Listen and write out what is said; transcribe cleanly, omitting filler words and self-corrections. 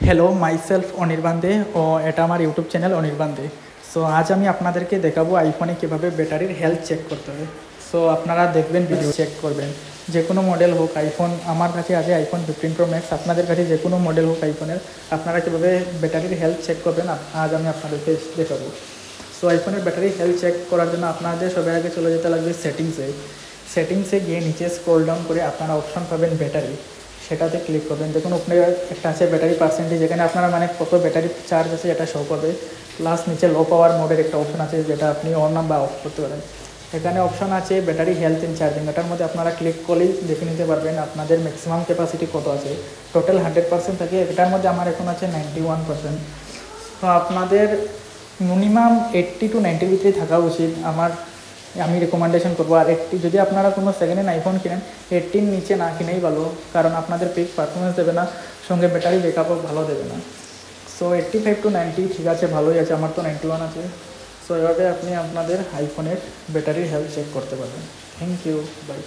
Hello, myself Anirban দে ও এটা আমার YouTube channel Anirban দে। So আজ আমি আপনাদেরকে দেখাবো আইফোনে কীভাবে ব্যাটারির হেলথ চেক করতে হবে। সো আপনারা দেখবেন, ভিডিও চেক করবেন, যে কোনো মডেল হোক আইফোন। আমার কাছে আছে আইফোন 15 প্রো ম্যাক্স, আপনাদের কাছে যে কোনো মডেল হোক আইফোনের, আপনারা কীভাবে ব্যাটারির হেলথ চেক করবেন আজ আমি আপনাদেরকে দেখাবো। সো আইফোনের ব্যাটারি হেলথ চেক করার জন্য আপনাদের সবার আগে চলে যেতে লাগবে সেটিংসে গিয়ে নিচে স্ক্রল ডাউন করে আপনারা অপশন পাবেন ব্যাটারি, সেটাতে ক্লিক করবেন। দেখুন ওখানে একটা আছে ব্যাটারি পার্সেন্টেজ, যেখানে আপনারা মানে কত ব্যাটারি চার্জ আছে এটা শো করবে। প্লাস নিচে লো পাওয়ার মোডের একটা অপশন আছে, যেটা আপনি অন বা অফ করতে পারেন। এখানে অপশন আছে ব্যাটারি হেলথ ইন চার্জিং, এটার মধ্যে আপনারা ক্লিক করলেই দেখে নিতে পারবেন আপনাদের ম্যাক্সিমাম ক্যাপাসিটি কত আছে। টোটাল 100% থাকে, এটার মধ্যে আমার এখন আছে 91%। তো আপনাদের মিনিমাম 80 to 90 ভিতরে থাকা উচিত, আমি রেকমেন্ডেশন করবো। আর 80, যদি আপনারা কোনো সেকেন্ড হ্যান্ড আইফোন কিনেন 80 নিচে না কিনেই ভালো, কারণ আপনাদের পিক পারফরমেন্স দেবে না, সঙ্গে ব্যাটারি ব্যাকআপও ভালো দেবে না। সো 85 to 90 ঠিক আছে, ভালোই আছে, আমার তো 91 আছে। সো এভাবে আপনি আপনাদের আইফোনের ব্যাটারির হেলথ চেক করতে পারবেন। Thank you, by.